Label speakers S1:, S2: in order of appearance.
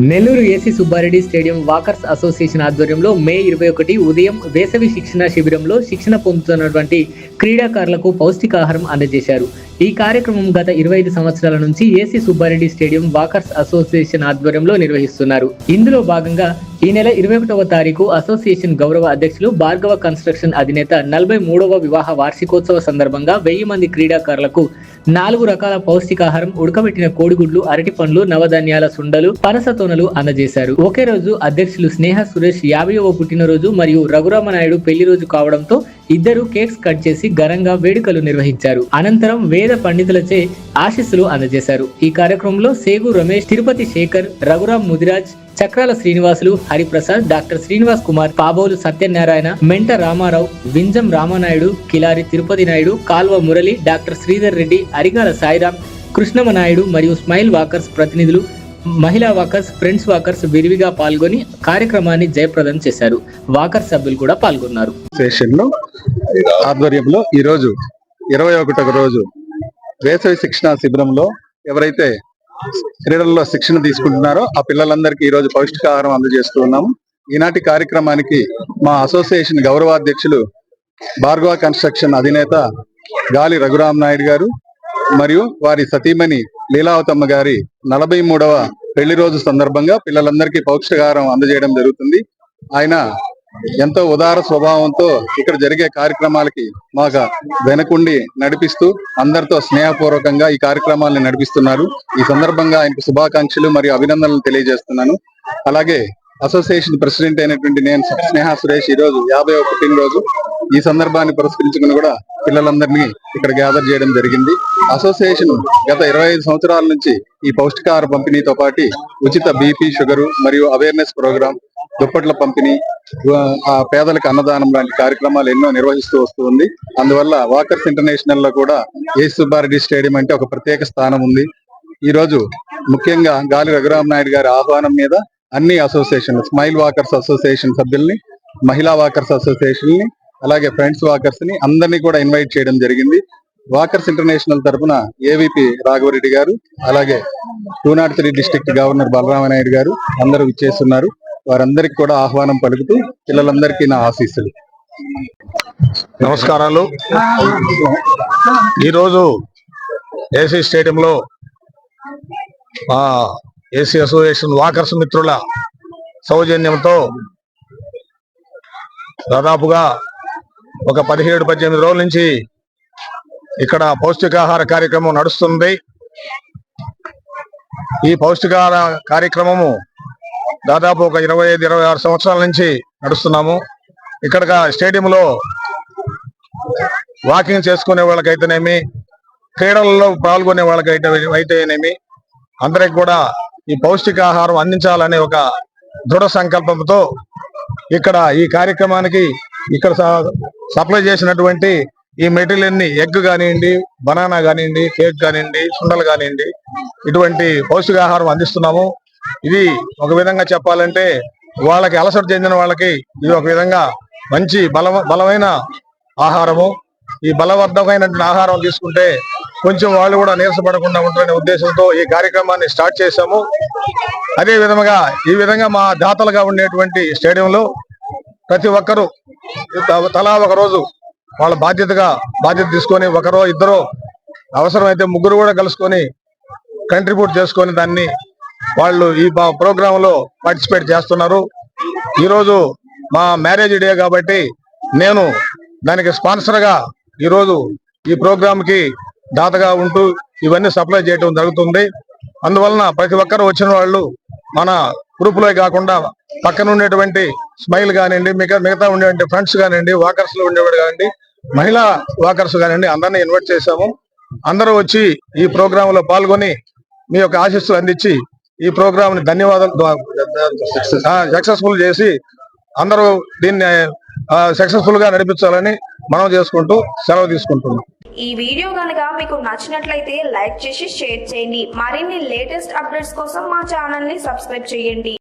S1: Nellore AC Subbareddy stadium walkers association ఆధ్వర్యంలో May 21 ఉదయం వేసవి శిక్షణ శిబిరంలో శిక్షణ పొందుతున్నటువంటి క్రీడాకారులకు పౌష్టికాహారం అందజేశారు. ఈ కార్యక్రమం గత 25 సంవత్సరాల నుంచి AC Subbareddy stadium walkers association ఆధ్వర్యంలో నిర్వహిస్తున్నారు. ఇందులో భాగంగా ఈ నెల 21వ తారీఖు అసోసియేషన్ గౌరవ అధ్యక్షులు భార్గవ కన్స్ట్రక్షన్ అధినేత 43వ వివాహ వార్షికోత్సవ సందర్భంగా 1000 మంది క్రీడాకారులకు 4 రకాల పౌష్టికాహారం, ఉడకబెట్టిన కోడిగుడ్లు, అరటి పండ్లు, నవధాన్యాల సుండలు, పనస తోనలు అందజేశారు. ఒకే రోజు అధ్యక్షులు స్నేహ సురేష్ 50వ పుట్టినరోజు మరియు రఘురామనాయుడు పెళ్లి రోజు కావడంతో ఇద్దరు కేక్స్ కట్ చేసి ఘనంగా వేడుకలు నిర్వహించారు. అనంతరం వేద పండితులచే ఆశీస్సులు అందజేశారు. ఈ కార్యక్రమంలో సేగు రమేష్, తిరుపతి శేఖర్, రఘురామ్ ముదిరాజ్, చక్రాల శ్రీనివాసులు, హరిప్రసాద్, డాక్టర్ శ్రీనివాస్ కుమార్, పాబోలు సత్యనారాయణ, మెంట రామారావు, వింజం రామనాయుడు, కిలారి తిరుపతి నాయుడు, కాల్వ మురళి, డాక్టర్ శ్రీధర్ రెడ్డి, అరిగాల సాయిరాం, కృష్ణమ నాయుడు మరియు స్మైల్ వాకర్స్ ప్రతినిధులు, మహిళా వాకర్స్, ఫ్రెండ్స్ వాకర్స్ విరివిగా పాల్గొని కార్యక్రమాన్ని జయప్రదం చేశారు. వాకర్ సభ్యులు కూడా పాల్గొన్నారు.
S2: ఆధ్వర్యంలో ఈ రోజు 21వ రోజు వేసవి శిక్షణ శిబిరంలో ఎవరైతే క్రీడల్లో శిక్షణ తీసుకుంటున్నారో ఆ పిల్లలందరికీ ఈ రోజు పౌష్టికాహారం అందజేస్తూ ఉన్నాము. ఈనాటి కార్యక్రమానికి మా అసోసియేషన్ గౌరవాధ్యక్షులు భార్గవ కన్స్ట్రక్షన్ అధినేత గాలి రఘురామ్ నాయుడు గారు మరియు వారి సతీమణి లీలావతమ్మ గారి 43వ పెళ్లి రోజు సందర్భంగా పిల్లలందరికీ పౌష్టికాహారం అందజేయడం జరుగుతుంది. ఆయన ఎంతో ఉదార స్వభావంతో ఇక్కడ జరిగే కార్యక్రమాలకి మాకు వెనకుండి నడిపిస్తూ అందరితో స్నేహపూర్వకంగా ఈ కార్యక్రమాలను నడిపిస్తున్నారు. ఈ సందర్భంగా ఆయనకు శుభాకాంక్షలు మరియు అభినందనలు తెలియజేస్తున్నాను. అలాగే అసోసియేషన్ ప్రెసిడెంట్ అయినటువంటి నేను స్నేహ సురేష్ ఈ రోజు 50వ పుట్టినరోజు. ఈ సందర్భాన్ని పురస్కరించుకుని కూడా పిల్లలందరినీ ఇక్కడ గ్యాదర్ చేయడం జరిగింది. అసోసియేషన్ గత 25 సంవత్సరాల నుంచి ఈ పౌష్టికాహార పంపిణీతో పాటు ఉచిత బీపీ, షుగరు మరియు అవేర్నెస్ ప్రోగ్రాం, దుప్పట్ల పంపిణీ, ఆ పేదలకు అన్నదానం లాంటి కార్యక్రమాలు ఎన్నో నిర్వహిస్తూ వస్తుంది. అందువల్ల వాకర్స్ ఇంటర్నేషనల్ లో కూడా ఏసీ సుబ్బారెడ్డి స్టేడియం అంటే ఒక ప్రత్యేక స్థానం ఉంది. ఈ రోజు ముఖ్యంగా గాలి రఘురామ్ నాయుడు గారి ఆహ్వానం మీద అన్ని అసోసియేషన్, స్మైల్ వాకర్స్ అసోసియేషన్ సభ్యుల్ని, మహిళా వాకర్స్ అసోసియేషన్ ని, అలాగే ఫ్రెండ్స్ వాకర్స్ ని అందరినీ కూడా ఇన్వైట్ చేయడం జరిగింది. వాకర్స్ ఇంటర్నేషనల్ తరఫున ఏవిపి రాఘవరెడ్డి గారు, అలాగే 203 డిస్ట్రిక్ట్ గవర్నర్ బలరామనాయుడు గారు అందరూ విచ్చేస్తున్నారు. వారందరికి కూడా ఆహ్వానం పలుకుతూ పిల్లలందరికీ నా ఆశీస్సులు.
S3: నమస్కారాలు. ఈరోజు ఏసీ స్టేడియంలో ఏసీ అసోసియేషన్ వాకర్స్ మిత్రుల సౌజన్యంతో దాదాపుగా ఒక 17-18 రోజుల నుంచి ఇక్కడ పౌష్టికాహార కార్యక్రమం నడుస్తుంది. ఈ పౌష్టికాహార కార్యక్రమము దాదాపు ఒక 25-26 సంవత్సరాల నుంచి నడుస్తున్నాము. ఇక్కడ స్టేడియంలో వాకింగ్ చేసుకునే వాళ్ళకైతేనేమి, క్రీడలలో పాల్గొనే వాళ్ళకైతేనేమి అందరికి కూడా ఈ పౌష్టికాహారం అందించాలనే ఒక దృఢ సంకల్పంతో ఇక్కడ ఈ కార్యక్రమానికి ఇక్కడ సప్లై చేసినటువంటి ఈ మెటీరియల్ ని ఎగ్ కానివ్వండి, బనానా కానివ్వండి, కేక్ కానివ్వండి, సుండలు కానివ్వండి, ఇటువంటి పౌష్టికాహారం అందిస్తున్నాము. ఇది ఒక విధంగా చెప్పాలంటే వాళ్ళకి అలసట చెందిన వాళ్ళకి ఇది ఒక విధంగా మంచి బలమైన ఆహారము. ఈ బలవర్ధకమైనటువంటి ఆహారం తీసుకుంటే కొంచెం వాళ్ళు కూడా నీరసపడకుండా ఉంటారనే ఉద్దేశంతో ఈ కార్యక్రమాన్ని స్టార్ట్ చేశాము. అదే విధంగా ఈ విధంగా మా దాతలుగా ఉండేటువంటి స్టేడియంలో ప్రతి ఒక్కరూ తలా ఒక రోజు వాళ్ళ బాధ్యత తీసుకొని ఒకరో ఇద్దరో అవసరమైతే ముగ్గురు కూడా కలుసుకొని కంట్రిబ్యూట్ చేసుకొని దాన్ని వాళ్ళు ఈ ప్రోగ్రామ్ లో పార్టిసిపేట్ చేస్తున్నారు. ఈరోజు మా మ్యారేజ్ డే కాబట్టి నేను దానికి స్పాన్సర్ గా ఈరోజు ఈ ప్రోగ్రామ్ కి దాతగా ఉంటూ ఇవన్నీ సప్లై చేయడం జరుగుతుంది. అందువలన ప్రతి ఒక్కరు వచ్చిన వాళ్ళు మన గ్రూప్ లో కాకుండా పక్కన ఉండేటువంటి స్మైల్ కానివ్వండి, మిగతా ఉండేటువంటి ఫ్రెండ్స్ కానివ్వండి, వాకర్స్ లో ఉండేవాడు కానివ్వండి, మహిళా వాకర్స్ కానివ్వండి, అందరినీ ఇన్వైట్ చేశాము. అందరూ వచ్చి ఈ ప్రోగ్రామ్ లో పాల్గొని మీ యొక్క ఆశీస్సులు అందించి ఈ ప్రోగ్రామ్ ని సక్సెస్ఫుల్ చేసి అందరూ దీన్ని సక్సెస్ఫుల్ గా నడిపించాలని మనం చేసుకుంటూ సెలవు తీసుకుంటున్నాం.
S4: ఈ వీడియో కనుక మీకు నచ్చినట్లయితే లైక్ చేసి షేర్ చేయండి. మరిన్ని లేటెస్ట్ అప్డేట్స్ కోసం మా ఛానల్ ని సబ్స్క్రైబ్ చేయండి.